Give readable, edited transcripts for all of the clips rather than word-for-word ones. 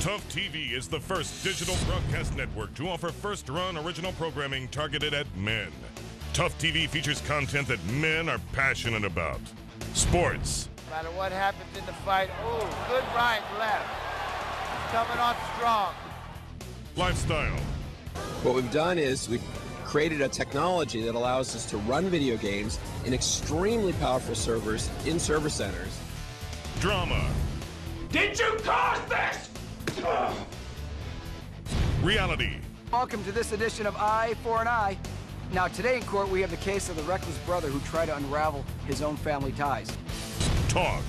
Tough TV is the first digital broadcast network to offer first-run original programming targeted at men. Tough TV features content that men are passionate about. Sports. No matter what happens in the fight, oh, good right, left. Coming on strong. Lifestyle. What we've done is we've created a technology that allows us to run video games in extremely powerful servers in server centers. Drama. Did you cause this? Reality. Welcome to this edition of Eye for an Eye. Now, today in court, we have the case of the reckless brother who tried to unravel his own family ties. Talk.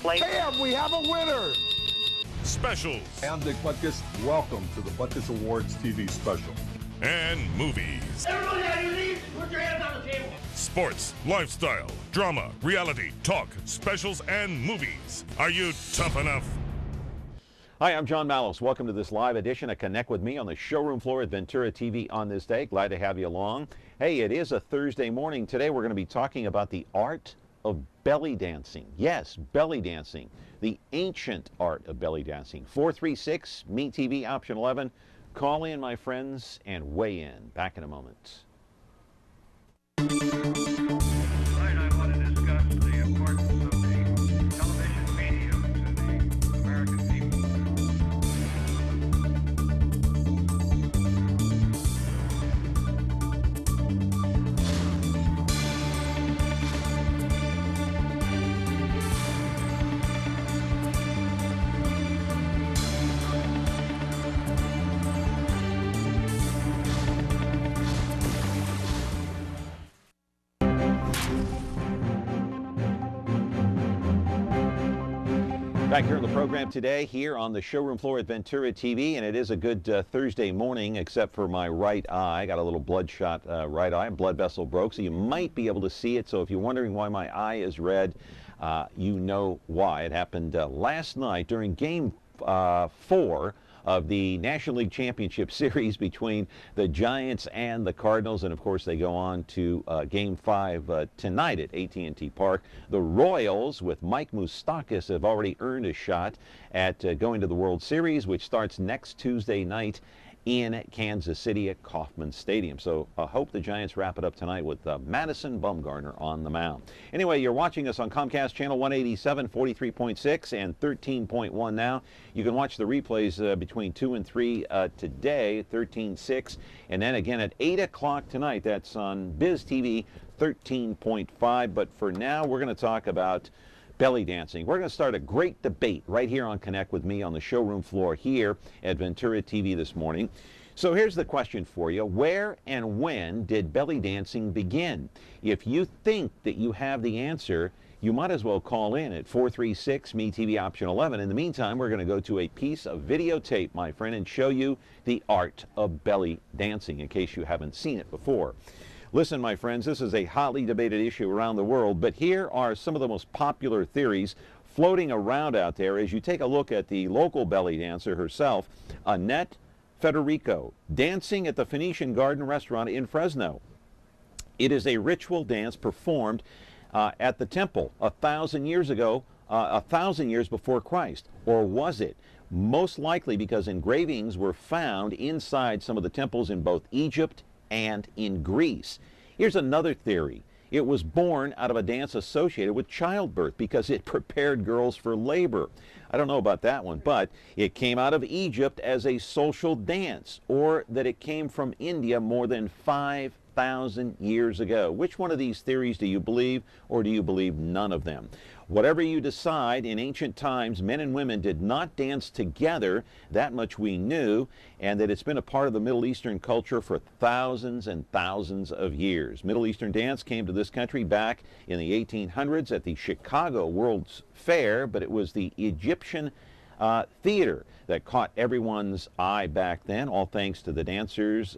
Bam! We have a winner! Specials. I'm Dick Butkus. Welcome to the Butkus Awards TV special. And movies. Everybody on your knees, put your hands on the table. Sports, lifestyle, drama, reality, talk, specials, and movies. Are you tough enough? Hi, I'm John Mallos. Welcome to this live edition of Connect with Me on the showroom floor at Ventura TV on this day. Glad to have you along. Hey, it is a Thursday morning. Today we're going to be talking about the art of belly dancing. Yes, belly dancing. The ancient art of belly dancing. 436 Me TV option 11. Call in, my friends, and weigh in. Back in a moment. Tonight I want to discuss the importance of the television medium to the American people. Back here on the program today, here on the showroom floor at Ventura TV, and it is a good Thursday morning, except for my right eye. Got a little bloodshot right eye, blood vessel broke, so you might be able to see it. So if you're wondering why my eye is red, you know why. It happened last night during Game 4 of the National League Championship Series between the Giants and the Cardinals, and of course they go on to Game 5 tonight at AT&T Park. The Royals, with Mike Moustakas, have already earned a shot at going to the World Series, which starts next Tuesday night in Kansas City at Kauffman Stadium. So I hope the Giants wrap it up tonight with Madison Bumgarner on the mound. Anyway, you're watching us on Comcast Channel 187, 43.6, and 13.1 now. You can watch the replays between 2 and 3 today, 13.6, and then again at 8 o'clock tonight. That's on Biz TV 13.5. But for now, we're going to talk about belly dancing. We're going to start a great debate right here on Connect with Me on the showroom floor here at Ventura TV this morning. So here's the question for you. Where and when did belly dancing begin? If you think that you have the answer, you might as well call in at 436 Me TV option 11. In the meantime, we're going to go to a piece of videotape, my friend, and show you the art of belly dancing in case you haven't seen it before. Listen, my friends, this is a hotly debated issue around the world, but here are some of the most popular theories floating around out there as you take a look at the local belly dancer herself, Annette Federico, dancing at the Phoenician Garden restaurant in Fresno. It is a ritual dance performed at the temple 1,000 years ago, 1,000 years before Christ. Or was it? Most likely because engravings were found inside some of the temples in both Egypt and in Greece. Here's another theory. It was born out of a dance associated with childbirth because it prepared girls for labor. I don't know about that one, but it came out of Egypt as a social dance, or that it came from India more than 5,000 years ago. Which one of these theories do you believe, or do you believe none of them? Whatever you decide, in ancient times, men and women did not dance together. That much we knew, and that it's been a part of the Middle Eastern culture for thousands and thousands of years. Middle Eastern dance came to this country back in the 1800s at the Chicago World's Fair, but it was the Egyptian theater that caught everyone's eye back then, all thanks to the dancers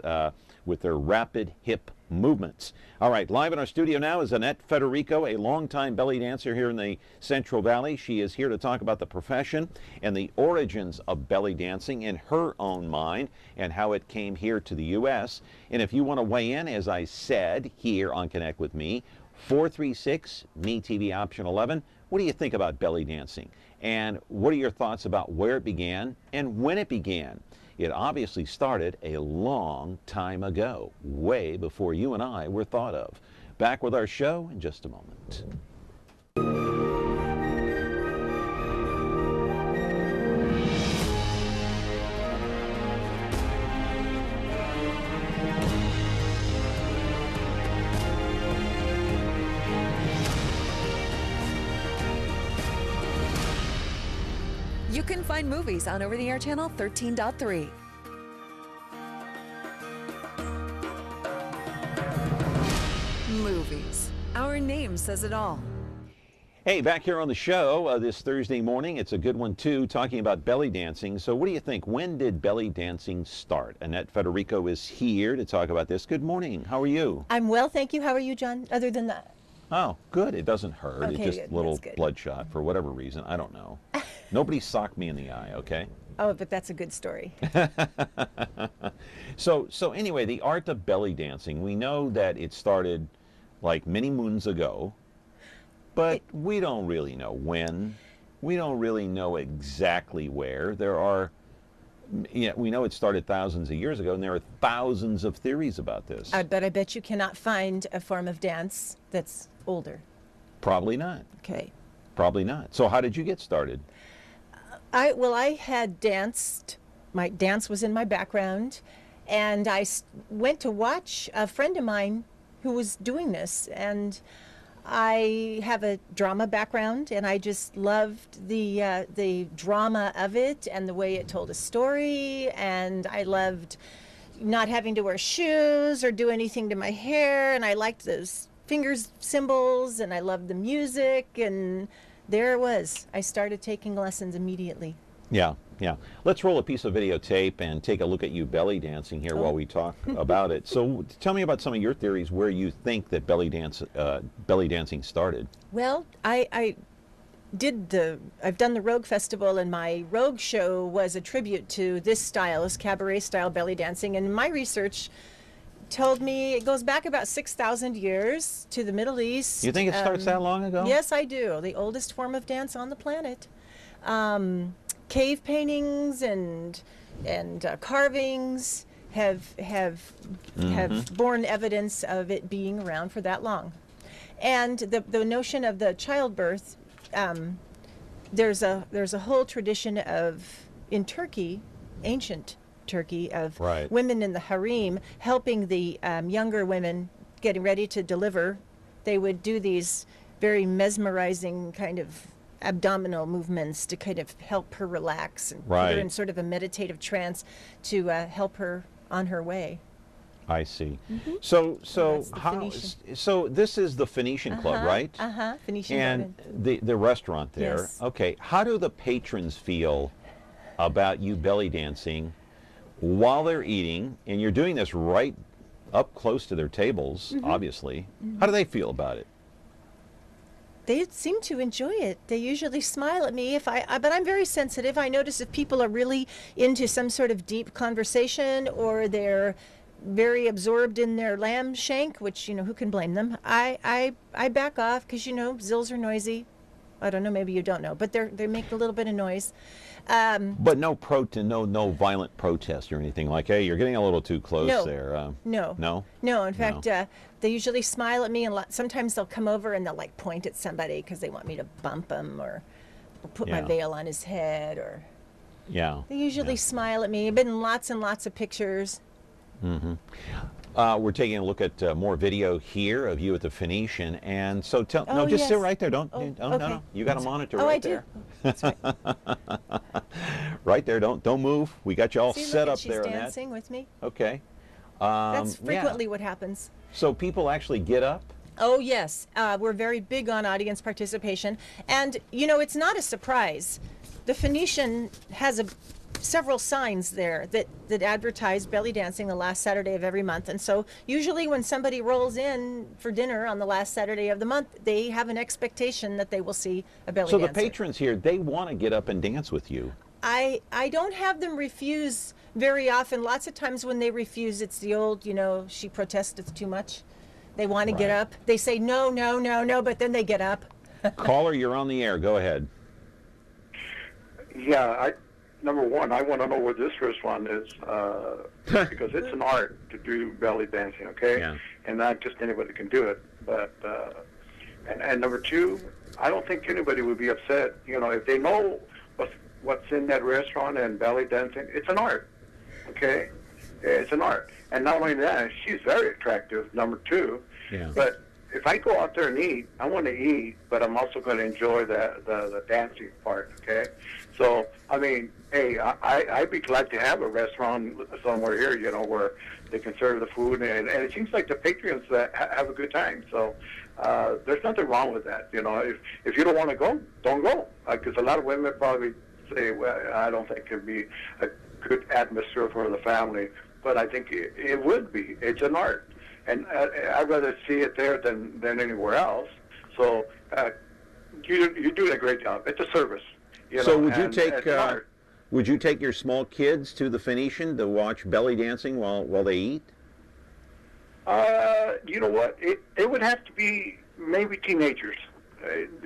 with their rapid hip movements. All right, live in our studio now is Annette Federico, a longtime belly dancer here in the Central Valley. She is here to talk about the profession and the origins of belly dancing in her own mind and how it came here to the U.S. And if you want to weigh in, as I said, here on Connect with Me, 436 Me TV option 11. What do you think about belly dancing? And what are your thoughts about where it began and when it began? It obviously started a long time ago, way before you and I were thought of. Back with our show in just a moment. You can find movies on over-the-air channel 13.3. Movies. Our name says it all. Hey, back here on the show this Thursday morning. It's a good one, too, talking about belly dancing. So what do you think? When did belly dancing start? Annette Federico is here to talk about this. Good morning. How are you? I'm well, thank you. How are you, John, other than that? Oh, good. It doesn't hurt. Okay, It's just good. a little That's good. bloodshot for whatever reason. I don't know. Nobody socked me in the eye, okay? Oh, but that's a good story. So anyway, the art of belly dancing, we know that it started like many moons ago, but we don't really know when. We don't really know exactly where. There are, we know it started thousands of years ago, and there are thousands of theories about this. But I bet you cannot find a form of dance that's older. Probably not. Okay. Probably not. So how did you get started? I had danced. My dance was in my background, and I went to watch a friend of mine who was doing this, and I have a drama background, and I just loved the drama of it and the way it told a story, and I loved not having to wear shoes or do anything to my hair, and I liked those fingers symbols, and I loved the music, and there it was. I started taking lessons immediately. Yeah. Let's roll a piece of videotape and take a look at you belly dancing here while we talk about it. So tell me about some of your theories where you think that belly dancing started. Well, I've done the Rogue Festival, and my Rogue show was a tribute to this style, this cabaret style belly dancing, and my research told me it goes back about 6,000 years to the Middle East. You think it starts that long ago? Yes, I do. The oldest form of dance on the planet. Cave paintings and carvings have borne evidence of it being around for that long. And the notion of the childbirth, there's a whole tradition in Turkey, ancient Turkey, of women in the harem helping the younger women getting ready to deliver. They would do these very mesmerizing kind of abdominal movements to kind of help her relax and put her in sort of a meditative trance to help her on her way. I see. So this is the Phoenician Club, right? Phoenician and Garden. the restaurant there. Yes. Okay. How do the patrons feel about you belly dancing while they're eating? And you're doing this right up close to their tables, obviously. How do they feel about it? They seem to enjoy it. They usually smile at me but I'm very sensitive. I notice if people are really into some sort of deep conversation, or they're very absorbed in their lamb shank, which, who can blame them? I back off because, zills are noisy. I don't know, maybe you don't know, but they make a little bit of noise. But no violent protest or anything like, hey, you're getting a little too close there. No. In fact, they usually smile at me, and sometimes they'll come over and they'll like point at somebody because they want me to bump them or put my veil on his head, or they usually smile at me. I've been in lots and lots of pictures. We're taking a look at more video here of you at the Phoenician, and so just sit right there. No, you got a monitor right there. That's right. Right there. Don't move. We got you all set up she's there. She's dancing with me. Okay. That's frequently what happens. So people actually get up? Oh, yes. We're very big on audience participation. And, it's not a surprise. The Phoenician has several signs there that advertise belly dancing the last Saturday of every month. And so usually when somebody rolls in for dinner on the last Saturday of the month, they have an expectation that they will see a belly dancer. So the patrons here, they want to get up and dance with you. I don't have them refuse very often. Lots of times when they refuse, it's the old, she protests, it's too much. They want to get up. They say, no, but then they get up. Caller, you're on the air. Go ahead. Yeah, number one, I want to know where this restaurant is because it's an art to do belly dancing, okay? Yeah. And not just anybody can do it. But and number two, I don't think anybody would be upset, you know, if they know what's in that restaurant and belly dancing. It's an art, okay? It's an art. And not only that, she's very attractive, number two. Yeah. But if I go out there and eat, I want to eat, but I'm also going to enjoy the dancing part, okay? So, I mean, hey, I'd be glad to have a restaurant somewhere here, you know, where they can serve the food, and it seems like the patrons have a good time. So there's nothing wrong with that, you know. If you don't want to go, don't go, because a lot of women probably say, well, I don't think it'd be a good atmosphere for the family, but I think it would be. It's an art, and I'd rather see it there than anywhere else. So you're doing a great job. It's a service. You So know, would you take your small kids to the Phoenician to watch belly dancing while they eat? You know what? It would have to be maybe teenagers.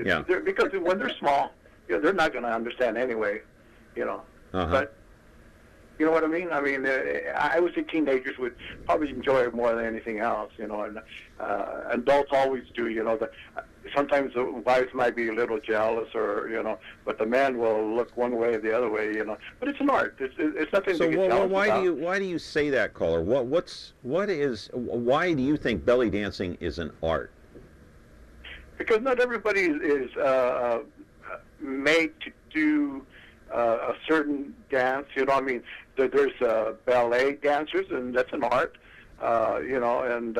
Yeah. Because when they're small, you know, they're not going to understand anyway. You know. Uh-huh. But you know what I mean? I mean, I would say teenagers would probably enjoy it more than anything else. You know, and adults always do. You know, sometimes the wives might be a little jealous, or you know, but the man will look one way or the other way. You know, but it's an art. It's nothing to get jealous about. Why do you say that, caller? Why do you think belly dancing is an art? Because not everybody is made to do a certain dance. You know, I mean, there's ballet dancers, and that's an art. You know, and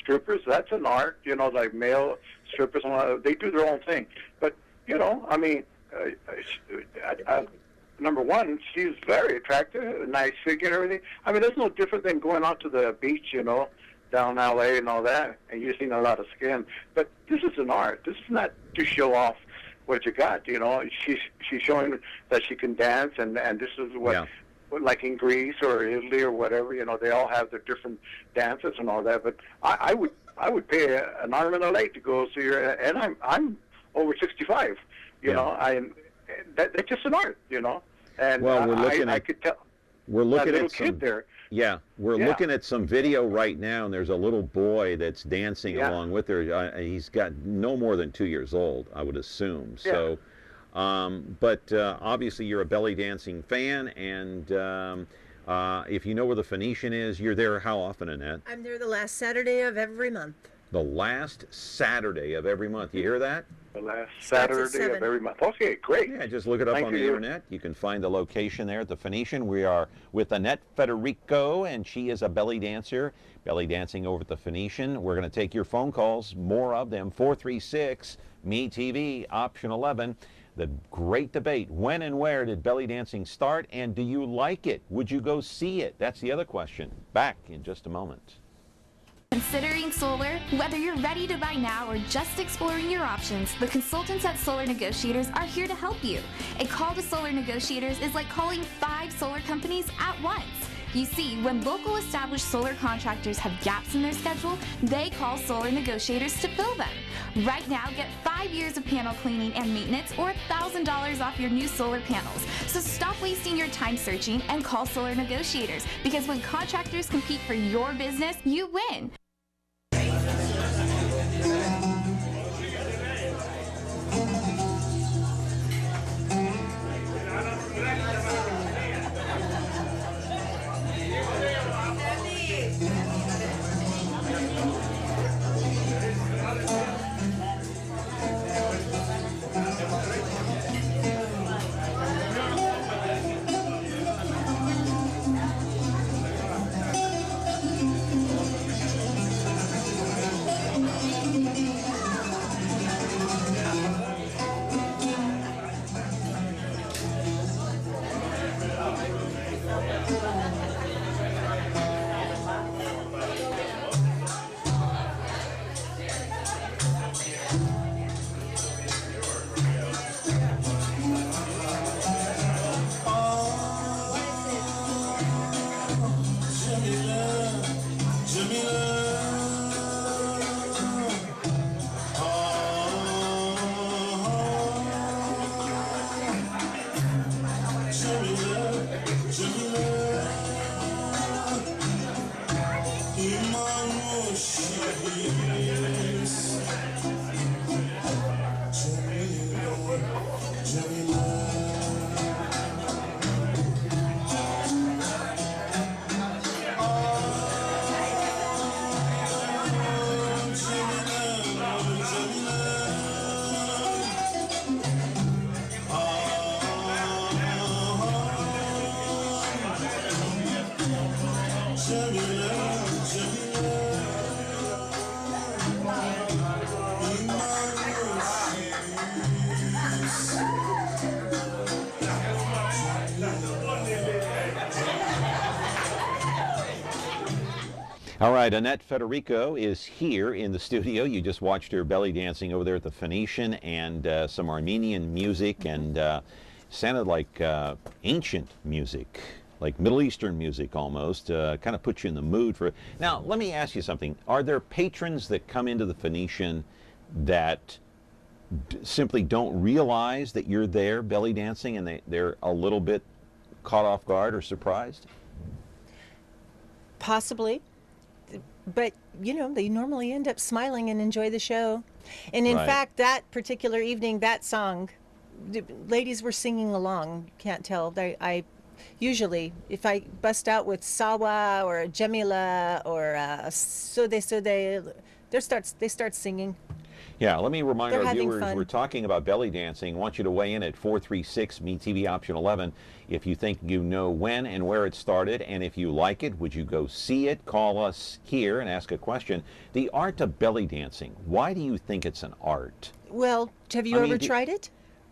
strippers, that's an art. You know, like male strippers, they do their own thing. But you know, I mean, number one, she's very attractive, a nice figure and everything. I mean, there's no different than going out to the beach, you know, down L.A. and all that, and you're seeing a lot of skin. But this is an art. This is not to show off what you got. You know, she's showing that she can dance, and this is what. Yeah. Like in Greece or Italy or whatever, you know, they all have their different dances and all that. But I would pay an arm and a leg to go see her, and I'm over 65. You know, that's just an art, you know. And well, I could tell. We're looking that at some. Kid there. Yeah, we're looking at some video right now, and there's a little boy that's dancing along with her. He's got no more than 2 years old, I would assume. Yeah. So. But obviously you're a belly dancing fan, and if you know where the Phoenician is, you're there how often, Annette? I'm there the last Saturday of every month. The last Saturday of every month. You hear that? The last Saturday of every month. Okay, great. Yeah, just look it up on the internet. You can find the location there at the Phoenician. We are with Annette Federico, and she is a belly dancer, belly dancing over at the Phoenician. We're going to take your phone calls, more of them, 436-ME-TV, option 11. The great debate, when and where did belly dancing start, and do you like it? Would you go see it? That's the other question. Back in just a moment. Considering solar? Whether you're ready to buy now or just exploring your options, the consultants at Solar Negotiators are here to help you. A call to Solar Negotiators is like calling 5 solar companies at once. You see, when local established solar contractors have gaps in their schedule, they call Solar Negotiators to fill them. Right now, get 5 years of panel cleaning and maintenance or $1,000 off your new solar panels. So stop wasting your time searching and call Solar Negotiators, because when contractors compete for your business, you win. All right, Annette Federico is here in the studio. You just watched her belly dancing over there at the Phoenician, and some Armenian music, and sounded like ancient music, like Middle Eastern music almost. Kind of puts you in the mood for it. Now, let me ask you something. Are there patrons that come into the Phoenician that simply don't realize that you're there belly dancing, and they're a little bit caught off guard or surprised? Possibly. But, you know, they normally end up smiling and enjoy the show. And in fact, that particular evening, that song, the ladies were singing along. You can't tell. I usually, if I bust out with Sawa or Jamila or Sude, they start singing. Yeah, let me remind They're our having viewers, fun. we're talking about belly dancing. I want you to weigh in at 436-MeTV option 11 if you think you know when and where it started, and if you like it, would you go see it? Call us here and ask a question. The art of belly dancing, why do you think it's an art? Well, have you ever tried it?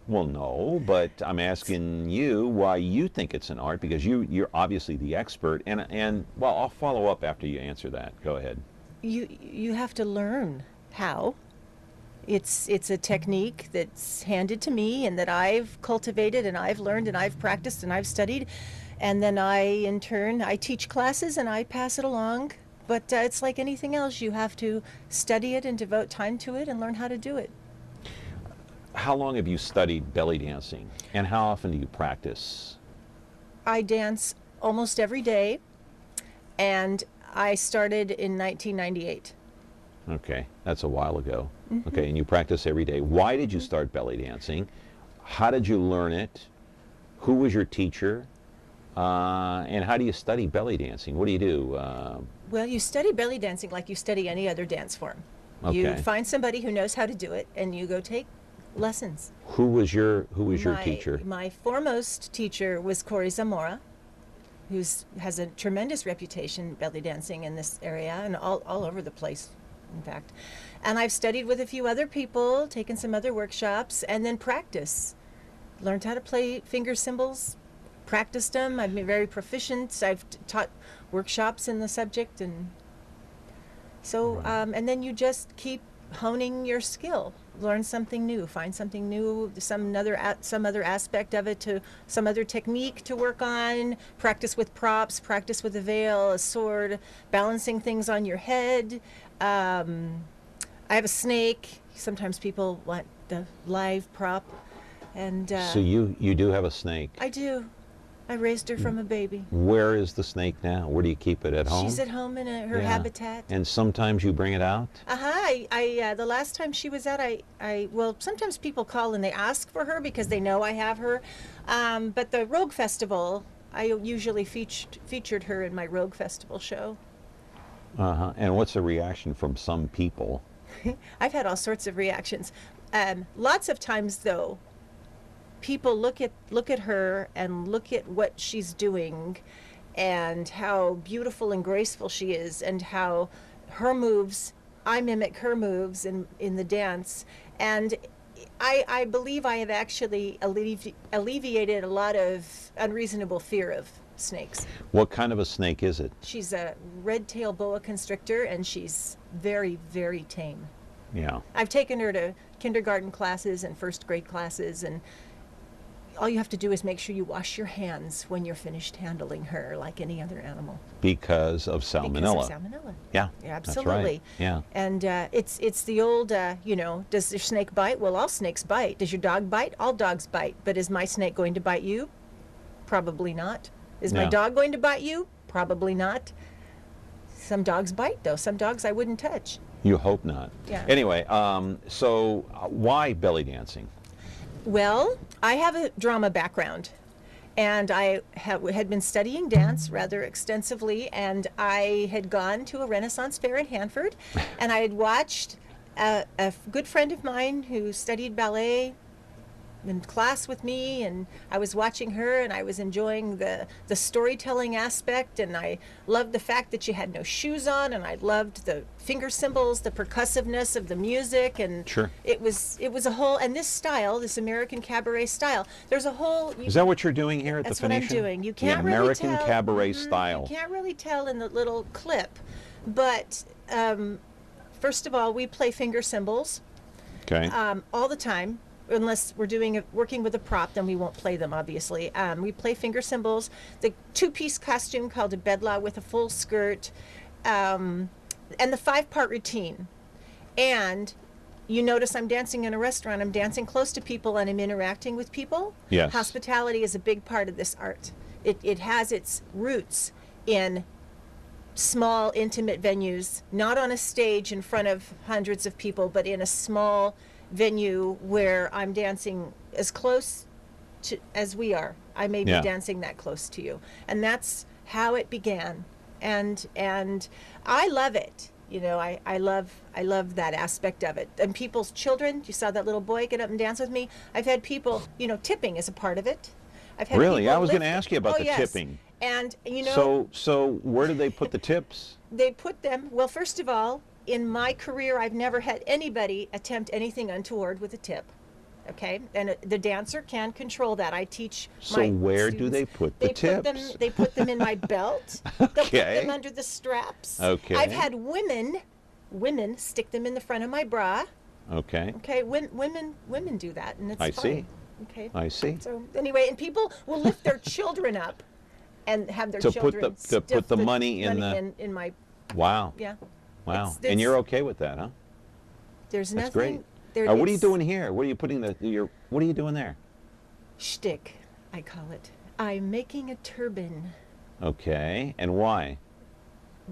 Well, no, but I'm asking you why you think it's an art, because you're obviously the expert, and well, I'll follow up after you answer that. Go ahead. You have to learn how. It's a technique that's handed to me and that I've cultivated and I've learned and I've practiced and I've studied, and then in turn I teach classes and I pass it along. But it's like anything else, you have to study it and devote time to it and learn how to do it. How long have you studied belly dancing, and how often do you practice? I dance almost every day, and I started in 1998. Okay, that's a while ago. Okay, and you practice every day. Why did you start belly dancing? How did you learn it? Who was your teacher? And how do you study belly dancing? What do you do? Well, you study belly dancing like you study any other dance form. Okay. You find somebody who knows how to do it, and you go take lessons. Who was your teacher? My foremost teacher was Corey Zamora, who has a tremendous reputation belly dancing in this area and all over the place, in fact. And I've studied with a few other people, taken some other workshops, and then practice. Learned how to play finger cymbals, practiced them. I've been very proficient. I've taught workshops in the subject, and so and then you just keep honing your skill. Learn something new, find something new, some other aspect of it, to some other technique to work on. Practice with props, practice with a veil, a sword, balancing things on your head. I have a snake. Sometimes people want the live prop, and so you do have a snake. I do. I raised her from a baby. Where is the snake now? Where do you keep it? At home? She's at home in her habitat. And sometimes you bring it out? The last time she was out, well, sometimes people call and they ask for her because they know I have her. But the Rogue Festival, I usually featured her in my Rogue Festival show. And what's the reaction from some people? I've had all sorts of reactions. Lots of times, though, people look at her and look at what she's doing and how beautiful and graceful she is, and how her moves, I mimic her moves in the dance. And I believe I have actually alleviated a lot of unreasonable fear of snakes. What kind of a snake is it? She's a red-tail boa constrictor, and she's very, very tame. Yeah. I've taken her to kindergarten classes and first grade classes, and all you have to do is make sure you wash your hands when you're finished handling her, like any other animal. Because of salmonella. Because of salmonella. Yeah, absolutely. That's right. Yeah. And it's the old, does your snake bite? Well, all snakes bite. Does your dog bite? All dogs bite. But is my snake going to bite you? Probably not. Is my dog going to bite you? Probably not. Some dogs bite, though. Some dogs I wouldn't touch. You hope not. Yeah. Anyway, so why belly dancing? Well, I have a drama background, and I had been studying dance rather extensively, and I had gone to a Renaissance fair in Hanford, and I had watched a good friend of mine who studied ballet in class with me, and I was watching her, and I was enjoying the storytelling aspect, and I loved the fact that she had no shoes on, and I loved the finger cymbals, the percussiveness of the music, and sure. it was a whole, and this style, this American cabaret style, there's a whole... Is that what you're doing here at the Phoenician? That's what I'm doing. You can't the American really tell, cabaret style. You can't really tell in the little clip, But first of all, we play finger cymbals. Okay. All the time, unless we're working with a prop, then we won't play them, obviously. We play finger cymbals, the two-piece costume called a bedla with a full skirt, and the 5-part routine. And you notice I'm dancing in a restaurant, I'm dancing close to people, and I'm interacting with people. Yes. Hospitality is a big part of this art. It has its roots in small, intimate venues, not on a stage in front of hundreds of people, but in a small venue where I'm dancing as close to as we are. I may be dancing that close to you. And that's how it began. And I love it. You know, I love that aspect of it. And people's children, you saw that little boy get up and dance with me. I've had people, you know, tipping is a part of it. I've had Really? people I was going to lift- ask you about Oh, the yes. tipping. And, you know, So where do they put the tips? they put them, well, first of all, in my career, I've never had anybody attempt anything untoward with a tip. Okay? And the dancer can control that. I teach So my where students. do they put the tips? They put them in my belt. They'll put Okay. them under the straps. Okay. I've had women stick them in the front of my bra. Okay. Okay, women do that, and it's I fine. see. Okay. I see. So anyway, and people will lift their children up, and have their To put children the- to put stiff the money in in my Wow. yeah. Wow. It's- And you're it's- okay with that, huh? There's That's nothing. great. There, What are you it's doing here? What are you putting what are you doing there? Shtick, I call it. I'm making a turban Okay. And why?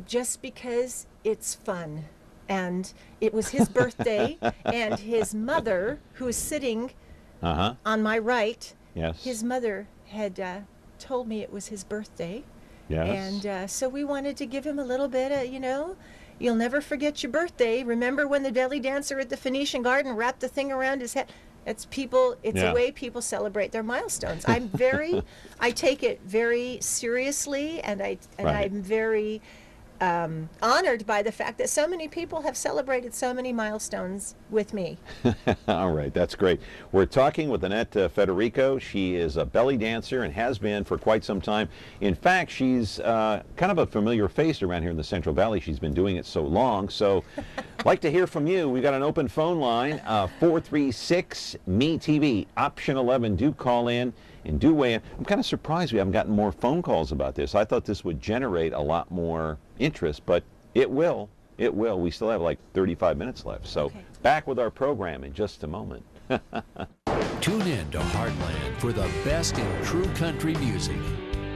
just because it's fun, and it was his birthday, and his mother, who is sitting Uh-huh. on my right, Yes. his mother had told me it was his birthday. Yes. And so we wanted to give him a little bit of, you know, you'll never forget your birthday. Remember when the belly dancer at the Phoenician Garden wrapped the thing around his head? It's Yeah. a way people celebrate their milestones. I take it very seriously, and Right. I'm very honored by the fact that so many people have celebrated so many milestones with me. All right, that's great. We're talking with Annette Federico. She is a belly dancer and has been for quite some time. In fact, she's kind of a familiar face around here in the Central Valley. She's been doing it so long. So I'd like to hear from you. We've got an open phone line, 436-ME-TV, option 11. Do call in and do weigh in. I'm kind of surprised we haven't gotten more phone calls about this. I thought this would generate a lot more interest, but it will. It will. We still have like 35 minutes left. So back with our program in just a moment. Tune in to Heartland for the best in true country music.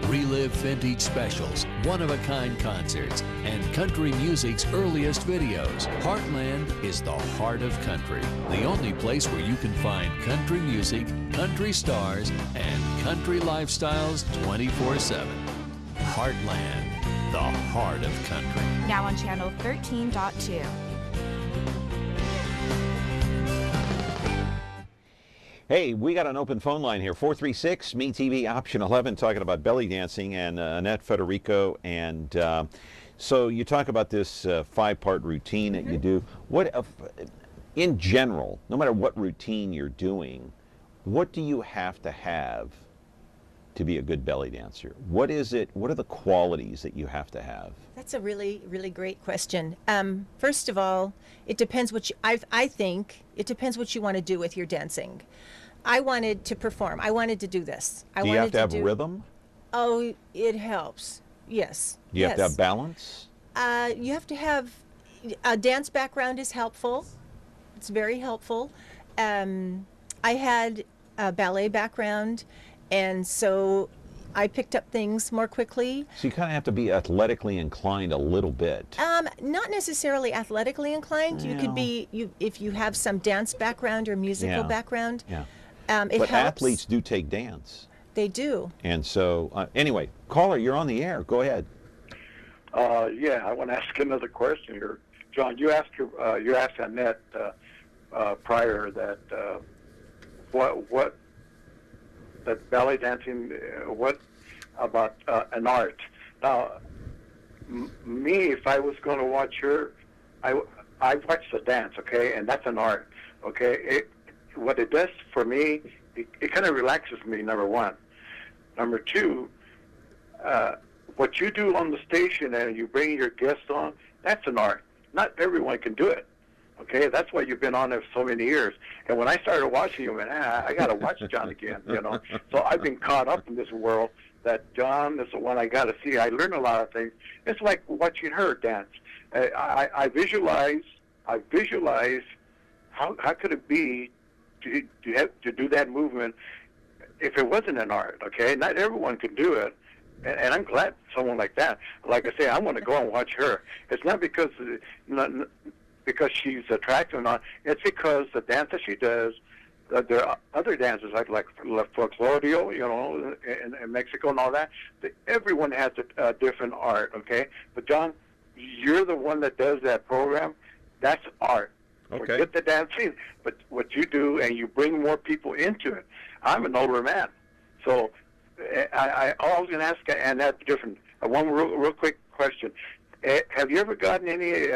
Relive vintage specials, one-of-a-kind concerts, and country music's earliest videos. Heartland is the heart of country. The only place where you can find country music, country stars, and country lifestyles 24/7. Heartland, the heart of country. Now on channel 13.2. Hey, we got an open phone line here, 436-ME-TV, option 11, talking about belly dancing, and Annette Federico. And so you talk about this 5-part routine that you do. What, in general, no matter what routine you're doing, what do you have to be a good belly dancer? What is it? What are the qualities that you have to have? That's a really, really great question. First of all, it depends what I think it depends what you want to do with your dancing. I wanted to perform. I wanted to do this. Do you have to have rhythm? Oh, it helps. Yes. Do you have to have balance? You have to have a dance background is helpful. It's very helpful. I had a ballet background, and so I picked up things more quickly. So you kind of have to be athletically inclined a little bit. Not necessarily athletically inclined. You could be, if you have some dance background or musical background. Yeah. It but helps. athletes do take dance. They do. And so, anyway, caller, you're on the air. Go ahead. Yeah, I want to ask another question here. John, you asked Annette prior that what that belly dancing, what about an art? Now, me, if I was going to watch her, I watch the dance, okay, and that's an art, okay. What it does for me, it kind of relaxes me. Number one. Number two, what you do on the station and you bring your guests on, that's an art. Not everyone can do it. Okay, that's why you've been on there for so many years. And when I started watching you, I got to watch John again, you know. So I've been caught up in this world that John is the one I got to see. I learned a lot of things. It's like watching her dance. I visualize how could it be to do that movement if it wasn't an art, okay? Not everyone can do it. And I'm glad someone like that. Like I say, I want to go and watch her. It's not because she's attractive or not. It's because the dance that she does, there are other dances like folkloreo, you know, in Mexico and all that. Everyone has a different art, okay? But John, you're the one that does that program. That's art. Okay. Forget the dancing, but what you do, and you bring more people into it. I'm an older man, so I was going to ask, and that's different. One real quick question: have you ever gotten any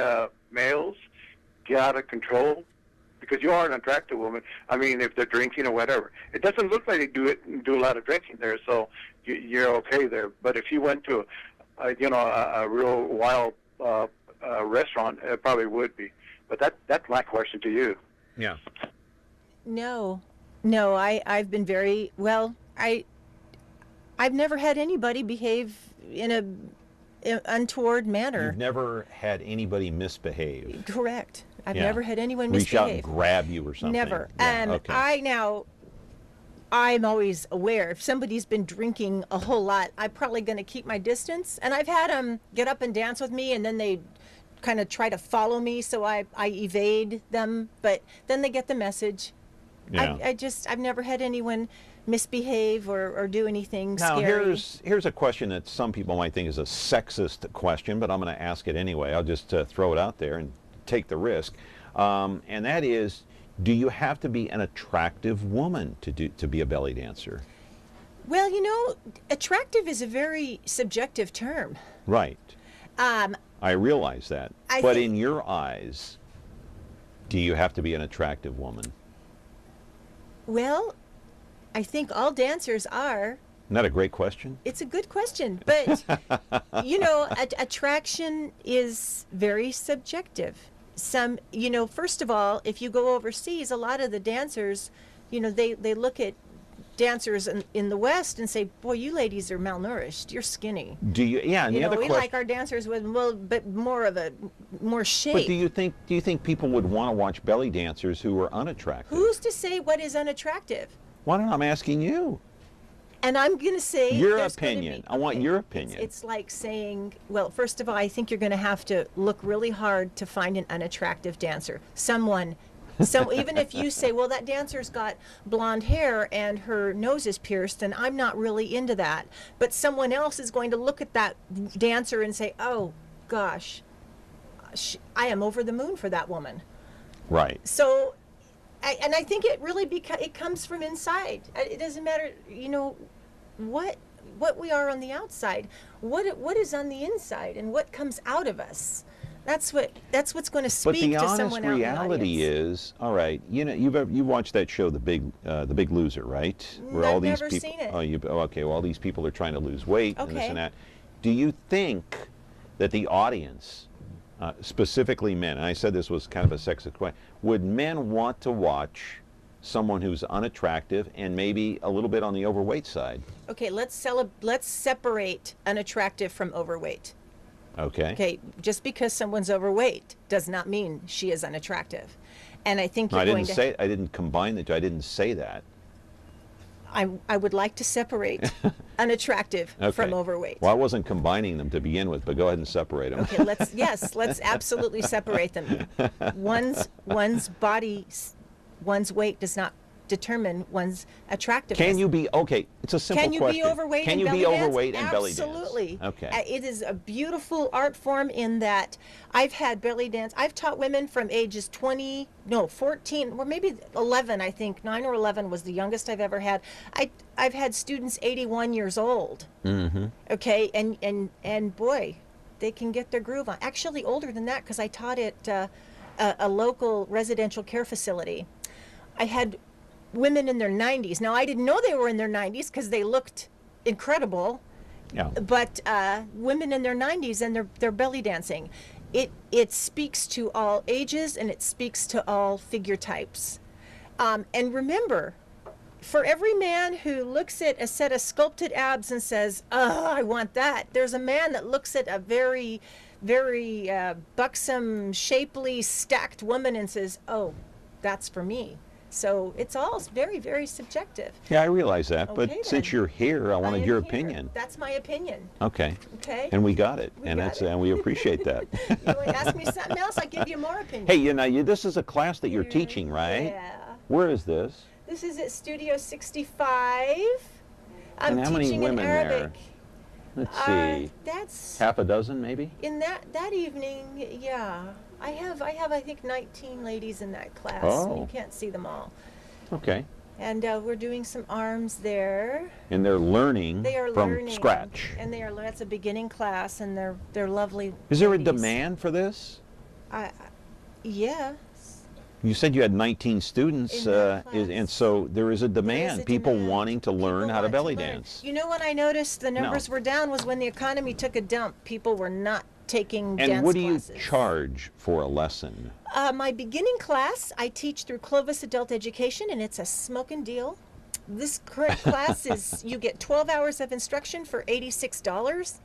males get out of control? Because you are an attractive woman. I mean, if they're drinking or whatever, it doesn't look like they do a lot of drinking there, so you're okay there. But if you went to, a real wild restaurant, it probably would be. But that's my question to you. Yeah. No, I've been very well. I've never had anybody behave in an untoward manner. You've never had anybody misbehave. Correct. I've Yeah. never had anyone Reach out misbehave. and grab you or something. Never. Yeah, okay. I'm always aware if somebody's been drinking a whole lot, I'm probably going to keep my distance. And I've had them get up and dance with me, and then they kind of try to follow me, so I evade them. But then they get the message. Yeah. I've never had anyone misbehave or do anything Now, scary. here's a question that some people might think is a sexist question, but I'm going to ask it anyway. I'll just throw it out there and take the risk. And that is, do you have to be an attractive woman to be a belly dancer? Well, attractive is a very subjective term. Right. I realize that. But in your eyes, do you have to be an attractive woman? Well, I think all dancers are. Isn't that a great question? It's a good question, but attraction is very subjective. First of all, if you go overseas, a lot of the dancers, they look at dancers in the West and say, boy, you ladies are malnourished. You're skinny. Do you? Yeah. And the other we question, like our dancers with more shape. But do you think people would want to watch belly dancers who are unattractive? Who's to say what is unattractive? Why don't I'm asking you? And I'm going to say your opinion. I want your opinion. It's like saying, well, first of all, I think you're going to have to look really hard to find an unattractive dancer. Even if you say, well, that dancer's got blonde hair and her nose is pierced, and I'm not really into that. But someone else is going to look at that dancer and say, oh, gosh, I am over the moon for that woman. Right. So, I think it really it comes from inside. It doesn't matter, what we are on the outside. What is on the inside, and what comes out of us. That's what's going to speak to someone out in the audience. But the honest reality is, all right, you watched that show, The Big Loser, right? Where all these never people, seen it. Okay, well, all these people are trying to lose weight and this Okay. and that. Do you think that the audience, specifically men, and I said this was kind of a sexist question, would men want to watch someone who's unattractive and maybe a little bit on the overweight side? Okay, let's separate unattractive from overweight. Okay. Okay, just because someone's overweight does not mean she is unattractive. And I think I didn't combine the two. I didn't say that. I would like to separate unattractive from overweight. Well, I wasn't combining them to begin with, but go ahead and separate them. Okay, let's absolutely separate them. One's body, one's weight does not determine one's attractiveness. Can you be, okay, it's a simple question. Can you be overweight Can and you belly be dance? overweight and belly dance? Absolutely. Okay. It is a beautiful art form in that I've had belly dance. I've taught women from ages 14, or maybe 11, I think. 9 or 11 was the youngest I've ever had. I've had students 81 years old. Mm-hmm. Okay, and boy, they can get their groove on. Actually older than that, because I taught at a local residential care facility. I had women in their 90s. Now, I didn't know they were in their 90s because they looked incredible. Yeah. But women in their 90s and they're belly dancing. It speaks to all ages and it speaks to all figure types. And remember, for every man who looks at a set of sculpted abs and says, "Oh, I want that," there's a man that looks at a very, very buxom, shapely, stacked woman and says, "Oh, that's for me." So it's all very, very subjective. Yeah, I realize that, Okay, but since then. you're here, I wanted your opinion. That's my opinion. Okay. Okay. And we got it, and we appreciate that. You want to ask me something else? I'll give you more opinion. Hey, this is a class that you're teaching, right? Yeah. Where is this? This is at Studio 65. I'm And how many teaching women in Arabic. there? Let's see. That's half a dozen, maybe? in that evening. Yeah, I have I think 19 ladies in that class. Oh. You can't see them all. Okay. And we're doing some arms there. And they're learning They are from learning, scratch. and that's a beginning class, and they're lovely. Is there a ladies. demand for this? Yeah. You said you had 19 students, In that and so there is a demand. People wanting to learn how to belly dance. You know when I noticed the numbers were down was when the economy took a dump. People were not taking dance And what do you classes. charge for a lesson? My beginning class, I teach through Clovis Adult Education, and it's a smoking deal. This current class is, you get 12 hours of instruction for $86.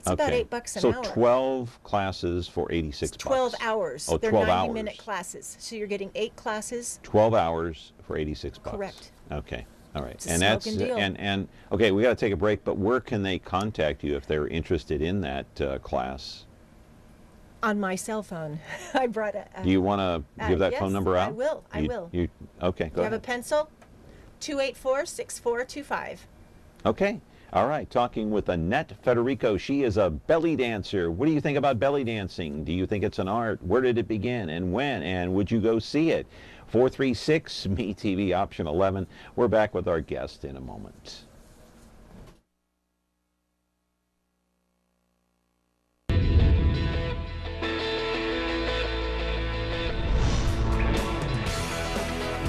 It's about $8 an hour. So 12 classes for $86. 12 hours. Oh, They're 12 90-minute hours. classes. So you're getting 8 classes. 12 hours for $86. Correct. Okay. All right. It's a smoking deal. And okay, we got to take a break, but where can they contact you if they're interested in that class? On my cell phone. I brought a... Do you want to give that phone number out? I will. I will. Okay, Do go you have a ahead. pencil? 284-6425. Okay. All right. Talking with Annette Federico. She is a belly dancer. What do you think about belly dancing? Do you think it's an art? Where did it begin and when? And would you go see it? 436 MeTV option 11. We're back with our guest in a moment.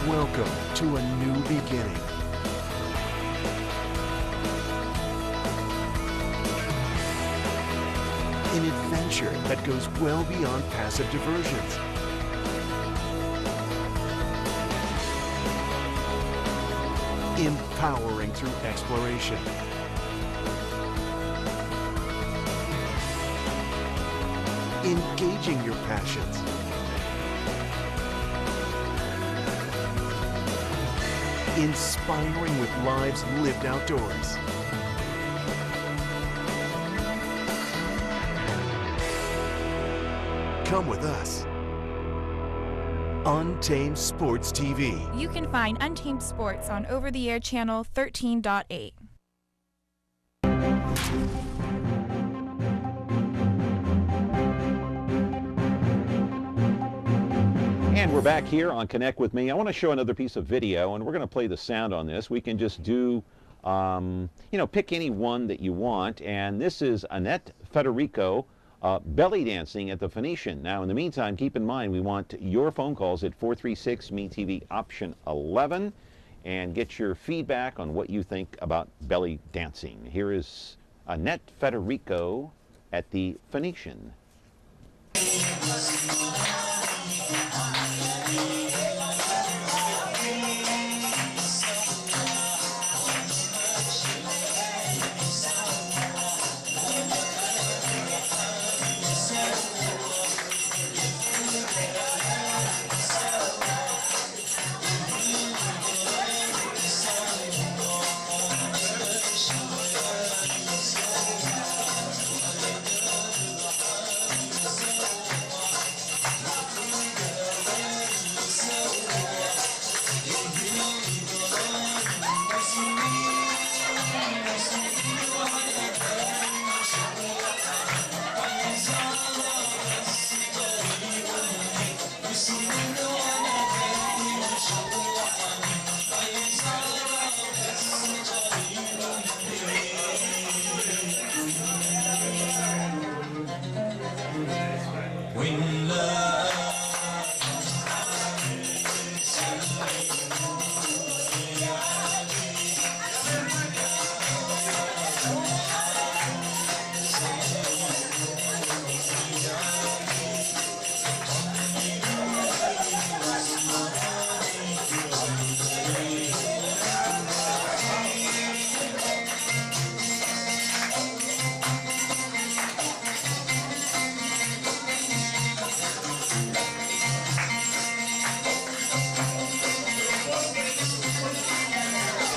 Welcome to a new beginning. An adventure that goes well beyond passive diversions. Empowering through exploration. Engaging your passions. Inspiring with lives lived outdoors. Come with us. Untamed Sports TV. You can find Untamed Sports on over-the-air channel 13.8. And we're back here on Connect with Me. I want to show another piece of video, and we're going to play the sound on this. We can just do, pick any one that you want. And this is Annette Federico belly dancing at the Phoenician. Now, in the meantime, keep in mind, we want your phone calls at 436-MeTV option 11 and get your feedback on what you think about belly dancing. Here is Annette Federico at the Phoenician.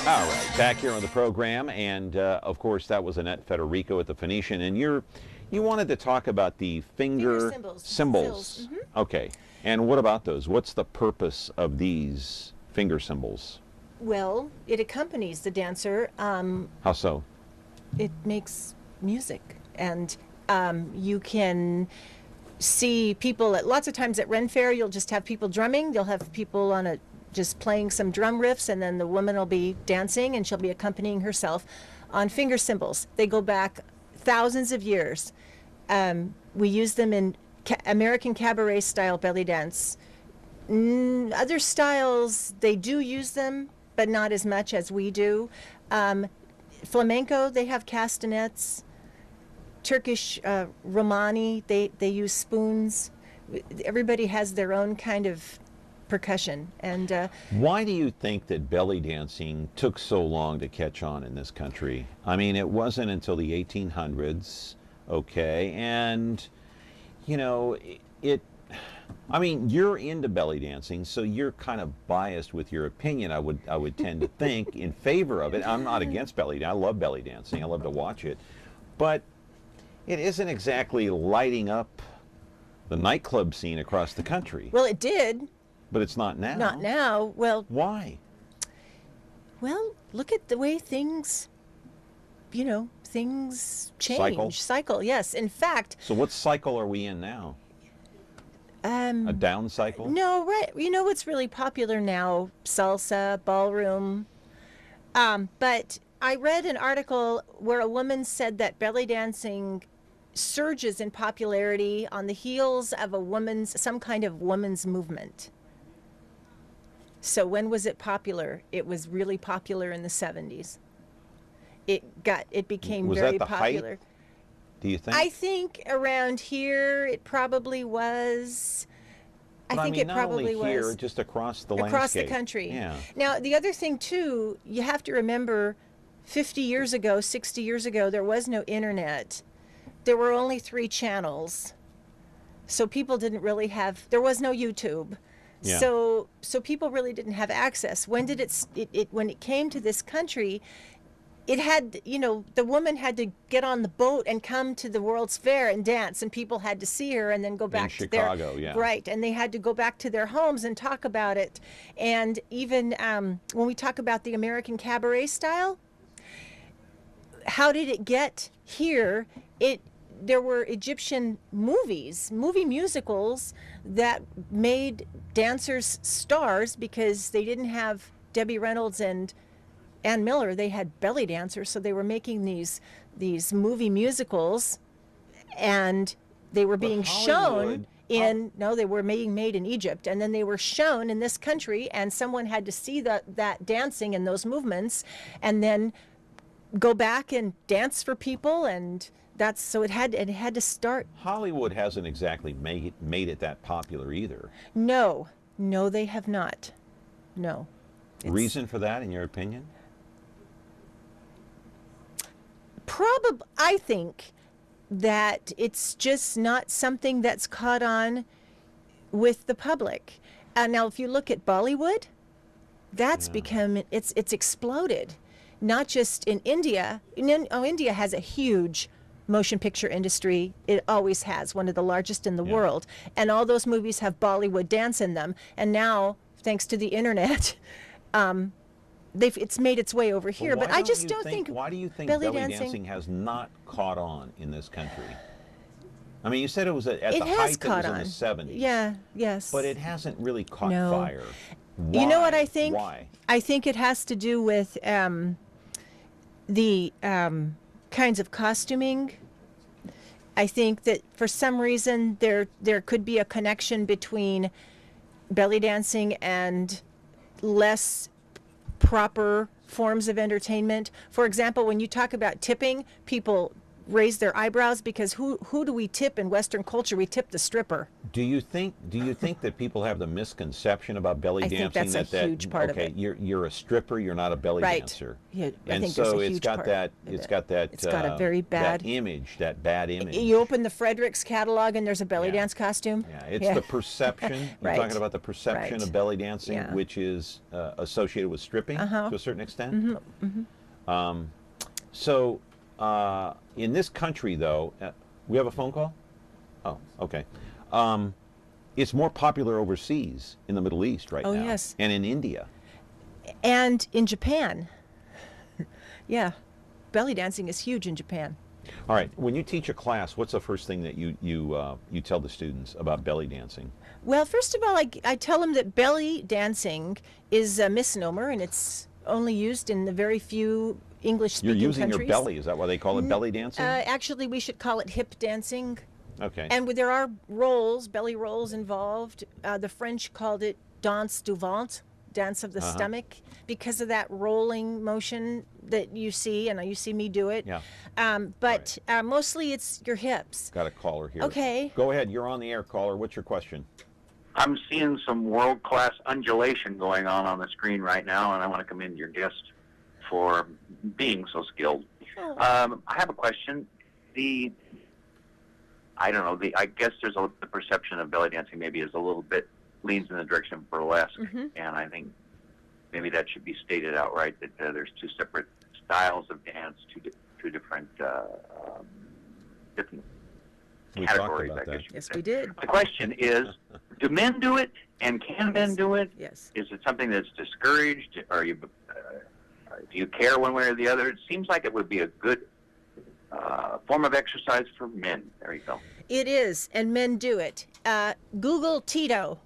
All right, back here on the program, and of course that was Annette Federico at the Phoenician, and you wanted to talk about the finger symbols. Mm-hmm. Okay, and what about those? What's the purpose of these finger symbols? Well, it accompanies the dancer. How so? It makes music, and you can see people at lots of times at Ren Fair. You'll just have people drumming. You'll have people on just playing some drum riffs, and then the woman will be dancing, and she'll be accompanying herself on finger cymbals. They go back thousands of years. We use them in American cabaret style belly dance. Other styles, they do use them, but not as much as we do. Flamenco, they have castanets. Turkish Romani, they use spoons. Everybody has their own kind of percussion. And why do you think that belly dancing took so long to catch on in this country? I mean, it wasn't until the 1800s, okay, and you know, I mean, you're into belly dancing, so you're kind of biased with your opinion. I would tend to think in favor of it. I'm not against belly dancing. I love belly dancing. I love to watch it, but it isn't exactly lighting up the nightclub scene across the country. Well, it did. But it's not now. Not now. Well, why? Well, look at the way things, things change. Cycle, yes. In fact. So what cycle are we in now? A down cycle? No, right. You know what's really popular now? Salsa, ballroom. But I read an article where a woman said that belly dancing surges in popularity on the heels of some kind of woman's movement. So when was it popular? It was really popular in the 70s. It became very popular. Height, do you think? I think around here it probably was. But I mean, not only here, just across the landscape. Across the country. Yeah. Now, the other thing too, you have to remember 50 years ago, 60 years ago, there was no internet. There were only 3 channels. So people didn't really there was no YouTube. Yeah. So people really didn't have access. When did when it came to this country, it had, the woman had to get on the boat and come to the World's Fair and dance, and people had to see her and then go back to their Chicago, yeah. Right, and they had to go back to their homes and talk about it. And even when we talk about the American cabaret style, how did it get here? There were Egyptian movie musicals that made dancers stars because they didn't have Debbie Reynolds and Ann Miller. They had belly dancers, so they were making these movie musicals, and they were being shown they were being made in Egypt, and then they were shown in this country, and someone had to see that dancing and those movements, and then go back and dance for people, and it had to start. Hollywood hasn't exactly made it that popular either. No, they have not. No. Reason for that, in your opinion? I think that it's just not something that's caught on with the public. Now, if you look at Bollywood, that's become it's exploded, not just in India. India has a huge motion picture industry. It always has, one of the largest in the world, and all those movies have Bollywood dance in them. And now, thanks to the internet, it's made its way over here. But I just don't think. Why do you think belly dancing has not caught on in this country? I mean, you said it was at the height that was in the 70s. Yeah. Yes. But it hasn't really caught fire. Why? You know what I think? Why? I think it has to do with the kinds of costuming. I think that for some reason there could be a connection between belly dancing and less proper forms of entertainment. For example, when you talk about tipping, people raise their eyebrows, because who do we tip in Western culture? We tip the stripper. Do you think that people have the misconception about belly I dancing? think that's a huge part of it. You're a stripper, you're not a belly dancer. Yeah, I and think so there's a it's huge got part that of it's it. got that It's got a very bad that bad image. You open the Fredericks catalog and there's a belly dance costume. Yeah, it's the perception. You're talking about the perception of belly dancing, which is associated with stripping to a certain extent. So in this country, though, we have a phone call? Oh, okay. It's more popular overseas in the Middle East right now. Oh, yes. And in India. And in Japan. Yeah. Belly dancing is huge in Japan. All right. When you teach a class, what's the first thing that you tell the students about belly dancing? Well, first of all, I tell them that belly dancing is a misnomer, and it's only used in the very few English-speaking countries. You're using your belly. Is that why they call it belly dancing? Actually, we should call it hip dancing. Okay. And there are rolls, belly rolls involved. The French called it danse du ventre, dance of the stomach, because of that rolling motion that you see, and you see me do it. Yeah. But mostly it's your hips. Got a caller here. Okay. Go ahead. You're on the air, caller. What's your question? I'm seeing some world-class undulation going on the screen right now, and I want to commend your guest for being so skilled. Oh. I have a question. I don't know, I guess the perception of belly dancing maybe is a little bit leans in the direction of burlesque, and I think maybe that should be stated outright that there's two separate styles of dance, two different categories, I guess you could say. We did. My question is, do men do it, and can men do it? Yes. Is it something that's discouraged? Do you care one way or the other? It seems like it would be a good form of exercise for men. There you go. It is, and men do it. Google Tito.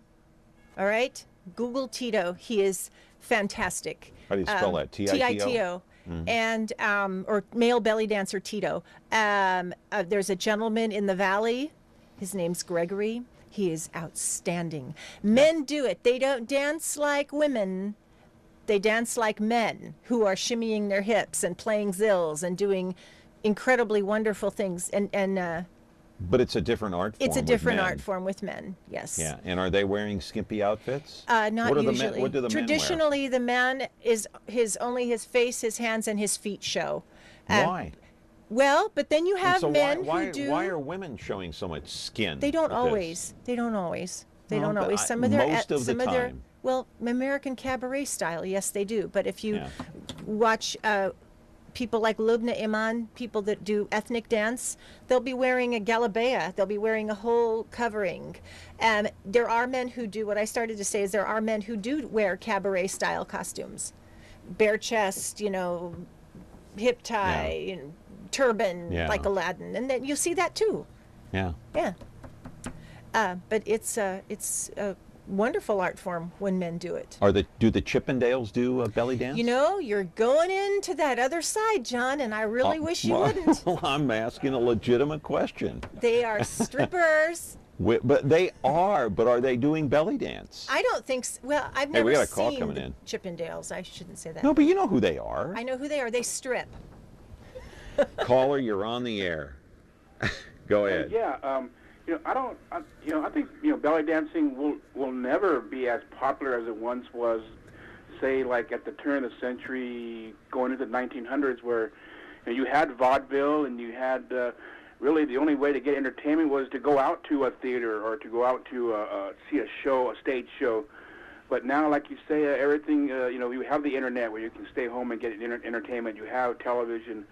All right? Google Tito. He is fantastic. How do you spell that? Tito? Tito. And or male belly dancer Tito. There's a gentleman in the valley. His name's Gregory. He is outstanding. Men do it. They don't dance like women. They dance like men who are shimmying their hips and playing zills and doing incredibly wonderful things. But it's a different art form. It's a different art form with men, yes. Yeah, and are they wearing skimpy outfits? Not usually. What do the Traditionally, the man is only his face, his hands, and his feet show. Why? Well, but then you have men who do. Why are women showing so much skin? They don't always. They don't always. They don't always. Some of their most of the time. Well, American cabaret style, yes, they do. But if you watch people like Lubna Iman, people that do ethnic dance, they'll be wearing a galabea. They'll be wearing a whole covering. And there are men who do, what I started to say is there are men who do wear cabaret style costumes. Bare chest, hip tie, and turban, like Aladdin. And then you see that too. Yeah. Yeah. But it's a wonderful art form when men do it. Do the Chippendales do a belly dance? You're going into that other side, John, and I really wish you wouldn't. Well, I'm asking a legitimate question. They are strippers. But they are. But are they doing belly dance? I don't think so. Well, I've never we got a call seen coming the in. Chippendales. I shouldn't say that. No, but you know who they are. I know who they are. They strip. Caller, you're on the air. Go ahead. I think belly dancing will never be as popular as it once was, say like at the turn of the century, going into the 1900s, where you had vaudeville and you had really the only way to get entertainment was to go out to a theater or to go out to see a stage show. But now, like you say, everything you have the internet where you can stay home and get entertainment. You have television,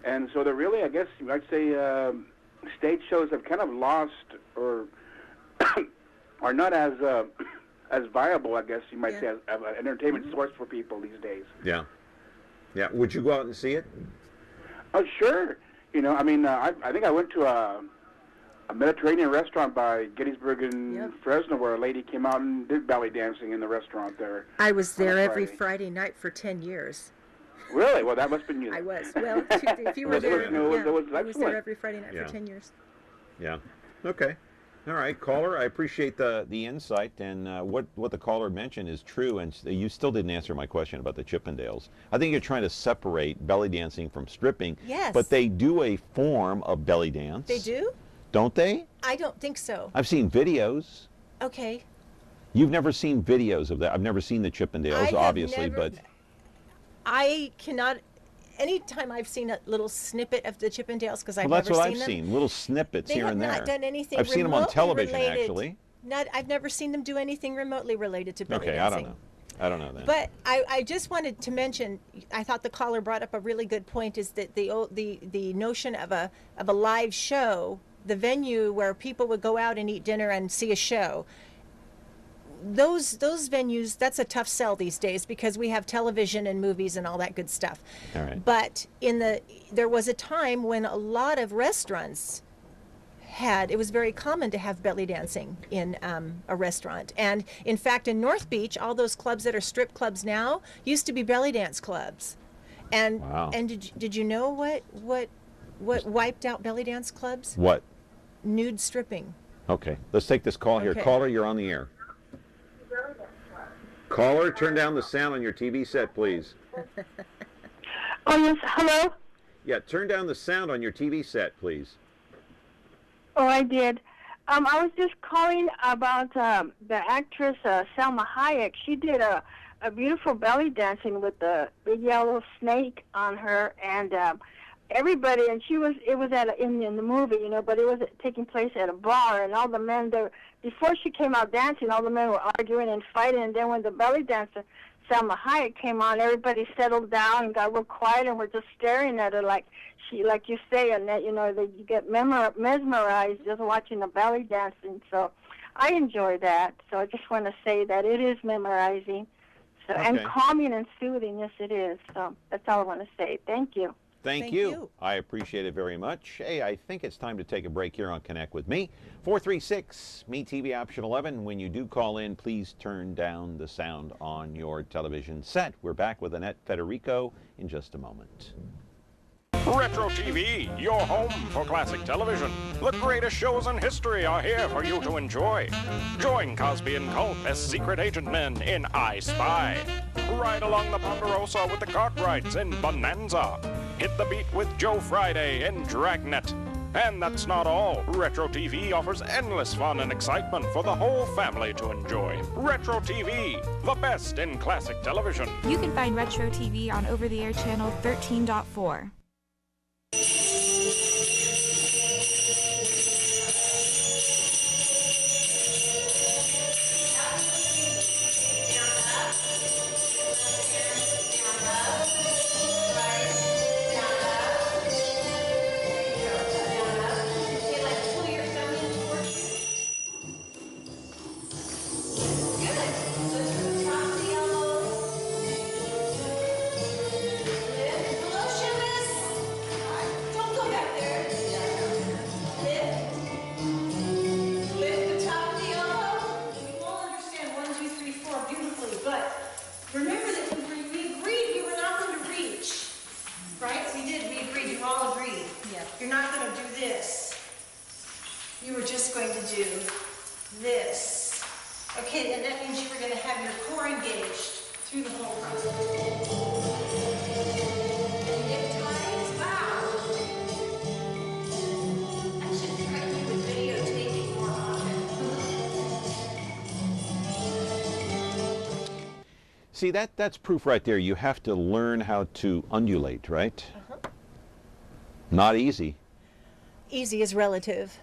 and so they're really, I guess, I'd say. Stage shows have kind of lost or are not as viable, I guess you might say, as an entertainment source for people these days. Yeah. Yeah. Would you go out and see it? Oh, sure. I think I went to a Mediterranean restaurant by Gettysburg and Fresno where a lady came out and did belly dancing in the restaurant there. I was there every Friday night for 10 years. Really? Well, that must have been you. I was. Well, if you were there, I was there every Friday night for 10 years. Yeah. Okay. All right, caller, I appreciate the insight, and what the caller mentioned is true, and you still didn't answer my question about the Chippendales. I think you're trying to separate belly dancing from stripping. Yes. But they do a form of belly dance. They do? Don't they? I don't think so. I've seen videos. Okay. You've never seen videos of that. I've never seen the Chippendales, obviously, but I cannot. Anytime I've seen a little snippet of the Chippendales, because I've well, that's never what seen I've them, seen, little snippets here and there. They have not done anything. I've seen them on television, related. actually. I've never seen them do anything remotely related to belly dancing. dancing. I don't know then. But I just wanted to mention, I thought the caller brought up a really good point, is that the notion of a live show, the venue where people would go out and eat dinner and see a show. Those venues, that's a tough sell these days because we have television and movies and all that good stuff. All right. But there was a time when a lot of restaurants it was very common to have belly dancing in a restaurant. And in fact, in North Beach, all those clubs that are strip clubs now used to be belly dance clubs. And wow. And did you know what wiped out belly dance clubs? What? Nude stripping. Okay, let's take this call here. Okay. Caller, you're on the air. Caller, turn down the sound on your TV set, please. Oh, yes. Hello? Yeah, turn down the sound on your TV set, please. Oh, I did. I was just calling about the actress Salma Hayek. She did a beautiful belly dancing with the big yellow snake on her, and everybody. And it was in the movie, but it was taking place at a bar, and all the men there. Before she came out dancing, all the men were arguing and fighting, and then when the belly dancer Salma Hayek came on, everybody settled down and got real quiet, and were just staring at her like you say, Annette, that you get mesmerized just watching the belly dancing. So I enjoy that. So I just want to say that it is memorizing, and calming and soothing. Yes, it is. So that's all I want to say. Thank you. Thank you. I appreciate it very much. Hey, I think it's time to take a break here on Connect with Me. 436-ME-TV option 11. When you do call in, please turn down the sound on your television set. We're back with Annette Federico in just a moment. Retro TV, your home for classic television. The greatest shows in history are here for you to enjoy. Join Cosby and Colt as secret agent men in I Spy. Ride along the Ponderosa with the Cartwrights in Bonanza. Hit the beat with Joe Friday in Dragnet. And that's not all. Retro TV offers endless fun and excitement for the whole family to enjoy. Retro TV, the best in classic television. You can find Retro TV on over-the-air channel 13.4. See, that's proof right there. You have to learn how to undulate, right? Not easy. Easy is relative.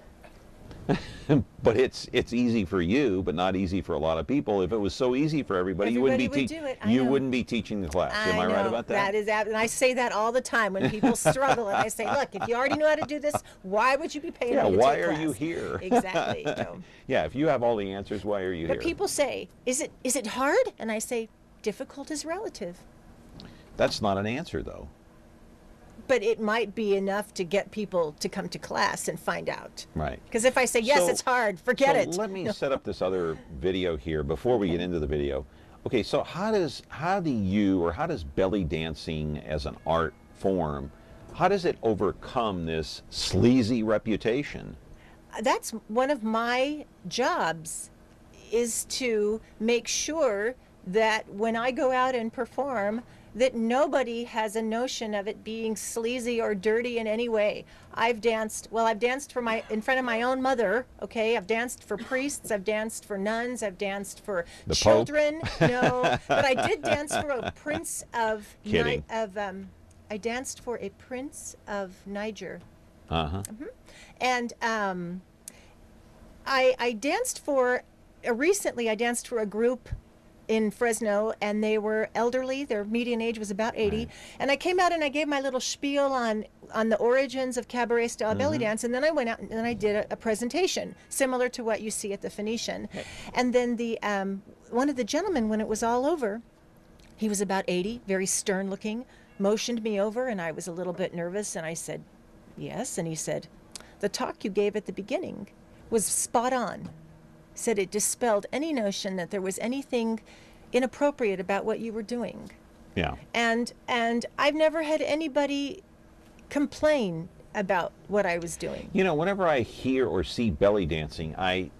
But it's easy for you, but not easy for a lot of people. If it was so easy for everybody, you wouldn't be teaching the class. Am I right about that? That is, and I say that all the time when people struggle, and I say, look, if you already know how to do this, why would you be paying me to take why are class? you here? Exactly. So. Yeah, if you have all the answers, why are you here? But people say, is it hard? And I say, difficult is relative. That's not an answer, though. But it might be enough to get people to come to class and find out. Right. Because if I say, yes, it's hard, forget it. Let me set up this other video here before we get into the video. Okay, so how does belly dancing as an art form, how does it overcome this sleazy reputation? that's one of my jobs, is to make sure that when I go out and perform, that nobody has a notion of it being sleazy or dirty in any way. I've danced in front of my own mother, okay? I've danced for priests, I've danced for nuns, I've danced for The children. Pope? No, but I did dance for a prince of Kidding. I danced for a prince of Niger. Uh-huh. And I danced for recently I danced for a group in Fresno, and they were elderly. Their median age was about 80. Right. And I came out and I gave my little spiel on the origins of cabaret style belly dance, and then I went out and I did a presentation similar to what you see at the Phoenician. And then the one of the gentlemen, when it was all over, he was about 80, very stern looking, motioned me over, and I was a little bit nervous, and I said, yes. And he said, the talk you gave at the beginning was spot on. Said it dispelled any notion that there was anything inappropriate about what you were doing. Yeah. And I've never had anybody complain about what I was doing. You know, whenever I hear or see belly dancing, I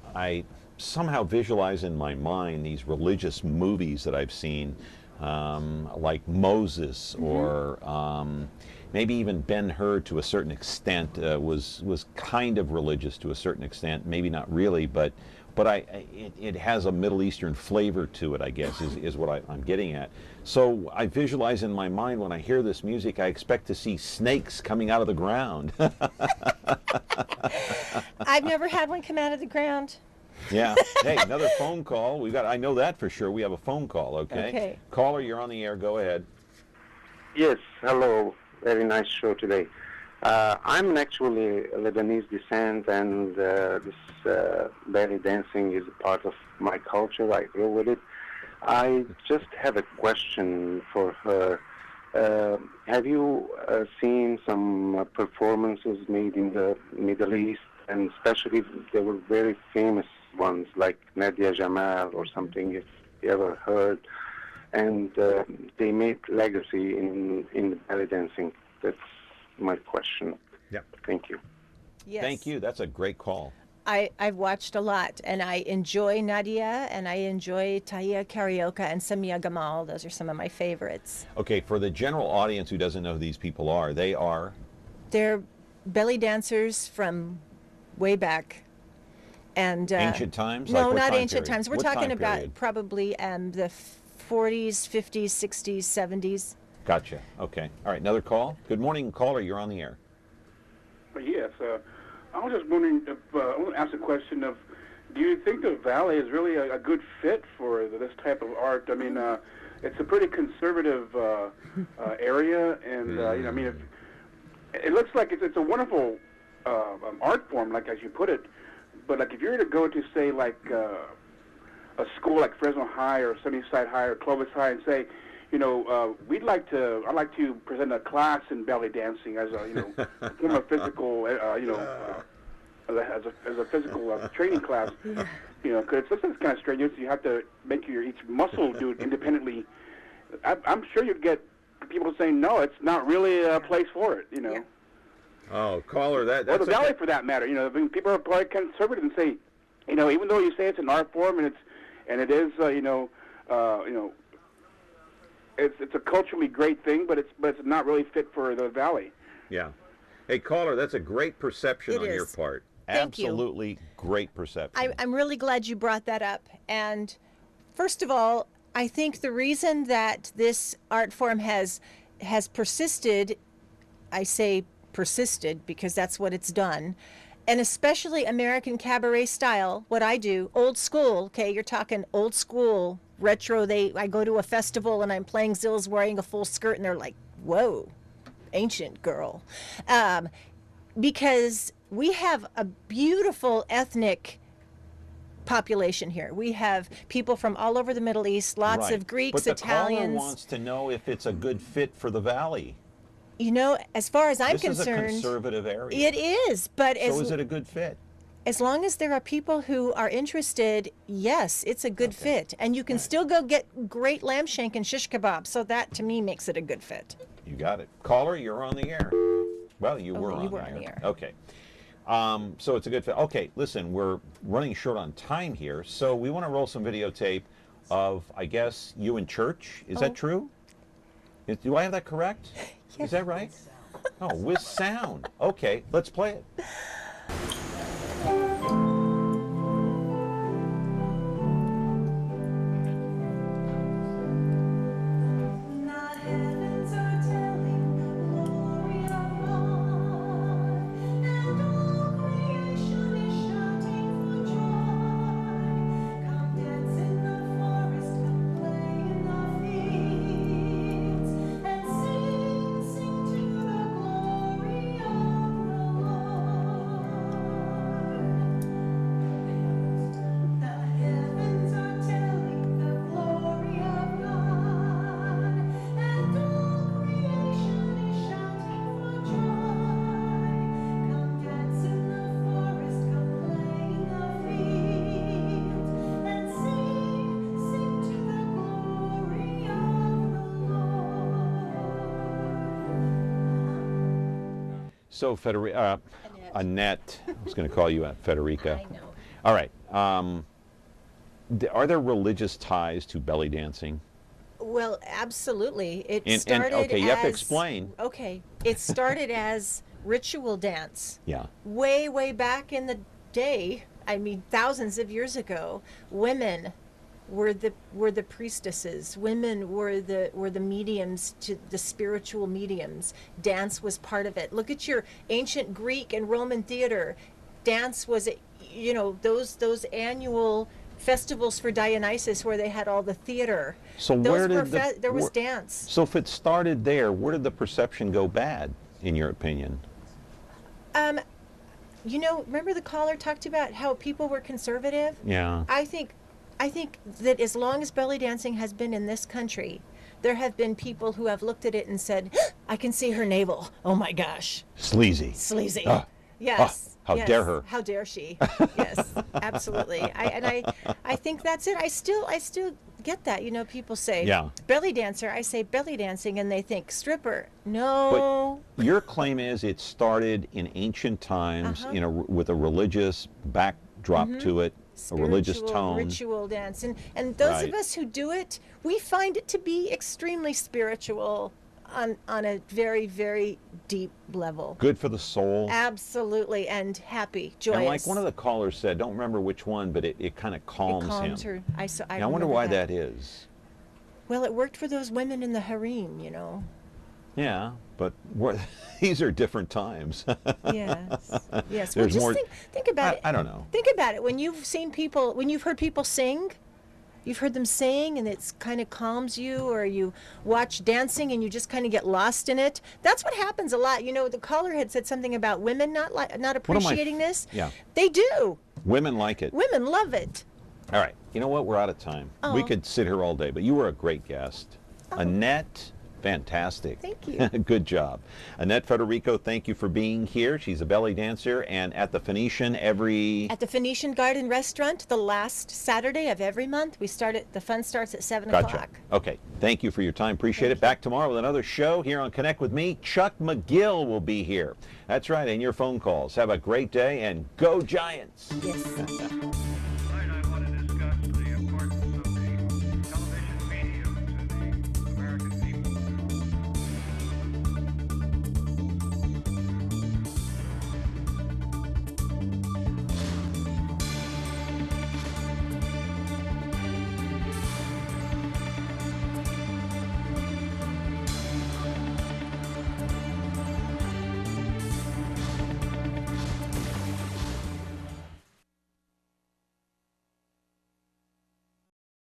somehow visualize in my mind these religious movies that I've seen, like Moses, or maybe even Ben-Hur to a certain extent was kind of religious to a certain extent, maybe not really, but it has a Middle Eastern flavor to it, I guess, is what I'm getting at. So I visualize in my mind when I hear this music, I expect to see snakes coming out of the ground. I've never had one come out of the ground. Yeah. Hey, another phone call. I know that for sure. We have a phone call, okay? Okay. Caller, you're on the air. Go ahead. Yes, hello. Very nice show today. I'm actually Lebanese descent, and this belly dancing is a part of my culture. I grew with it. I just have a question for her. Have you seen some performances made in the Middle East, and especially they were very famous ones like Nadia Jamal or something, if you ever heard, and they made legacy in the belly dancing? That's my question. Yep. Thank you. Yes. Thank you. That's a great call. I've watched a lot, and I enjoy Nadia, and I enjoy Tahia Carioca and Samia Gamal. Those are some of my favorites. Okay, for the general audience who doesn't know who these people are, they're belly dancers from way back. And ancient times? No, Like what not time ancient period? times. We're What talking time about period? probably the 40s, 50s, 60s, 70s. Gotcha. Okay. All right, another call. Good morning, caller. You're on the air. Yes, I was just wondering if I want to ask a question of, do you think the Valley is really a good fit for this type of art? I mean, it's a pretty conservative area, and you know, I mean, it looks like it's a wonderful art form, like as you put it. But like if you were to go to say like a school like Fresno High or Sunnyside High or Clovis High and say, you know, I'd like to present a class in belly dancing as a, you know, form of physical, you know, as a physical training class. You know, because it's kind of strenuous. You have to make each muscle do it independently. I'm sure you'd get people saying, no, it's not really a place for it. You know. Oh, caller, that's or the Valley for that matter. You know, I mean, people are probably conservative and say, you know, even though you say it's an art form and it is, you know, it's a culturally great thing, but it's not really fit for the Valley. Yeah. Hey, caller, that's a great perception It on your is. part. Thank you. Absolutely great perception. I'm really glad you brought that up. And first of all, I think the reason that this art form has persisted, I say persisted because that's what it's done, and especially American cabaret style, what I do, old school, okay, you're talking old school, retro, I go to a festival and I'm playing Zills wearing a full skirt and they're like, whoa, ancient girl. Because we have a beautiful ethnic population here. We have people from all over the Middle East, lots Right. of Greeks, but the Italians. caller wants to know if it's a good fit for the Valley. You know, as far as I'm This is a concerned, conservative area. it is. But So is it a good fit? as long as there are people who are interested, yes, it's a good fit. And you can still go get great lamb shank and shish kebab. So that, to me, makes it a good fit. You got it. Caller, you're on the air. Well, you were on the air. Okay. So it's a good fit. Okay, listen, we're running short on time here, so we want to roll some videotape of, I guess, you in church. Is that true? Do I have that correct? Yeah. Is that right? Oh, with sound. Okay, let's play it. So, Annette, I was going to call you Federico. I know. All right. Are there religious ties to belly dancing? Well, absolutely. It started okay, you have to as- explain. Okay. It started as ritual dance. Yeah. Way, way back in the day, I mean, thousands of years ago, women were the priestesses. Women were the mediums, to the spiritual mediums. Dance was part of it. Look at your ancient Greek and Roman theater. Dance was, you know, those annual festivals for Dionysus where they had all the theater. So there was dance. So if it started there, where did the perception go bad, in your opinion? You know, remember the caller talked about how people were conservative? Yeah. I think that as long as belly dancing has been in this country, there have been people who have looked at it and said, I can see her navel. Oh my gosh. Sleazy. Sleazy. Ah, Yes. how yes. dare her. How dare she? Yes, absolutely. I think that's it. I still get that. You know, people say belly dancer. I say belly dancing and they think stripper. No. But your claim is it started in ancient times with a religious backdrop to it. A religious tone. Ritual dance. And those of us who do it, we find it to be extremely spiritual on a very, very deep level. Good for the soul. Absolutely. And happy, joyous. And like one of the callers said, don't remember which one, but it kind of calms him. It calms her. I wonder why that is. Well, it worked for those women in the harem, you know. Yeah, but these are different times. Yes. Yes. There's well, more. just think about it. I don't know. Think about it. When you've heard people sing, you've heard them sing, and it's kind of calms you, or you watch dancing and you just kind of get lost in it. That's what happens a lot. You know, the caller had said something about women not appreciating this. Yeah. They do. Women like it. Women love it. All right. You know what? We're out of time. Oh. We could sit here all day, but you were a great guest. Annette. Fantastic. Thank you. Good job. Annette Federico, thank you for being here. She's a belly dancer and at the Phoenician At the Phoenician Garden Restaurant, the last Saturday of every month. The fun starts at 7 o'clock. Okay. Thank you for your time. Appreciate it. Back tomorrow with another show here on Connect with Me. Chuck McGill will be here. That's right, and your phone calls. Have a great day and go Giants. Yes.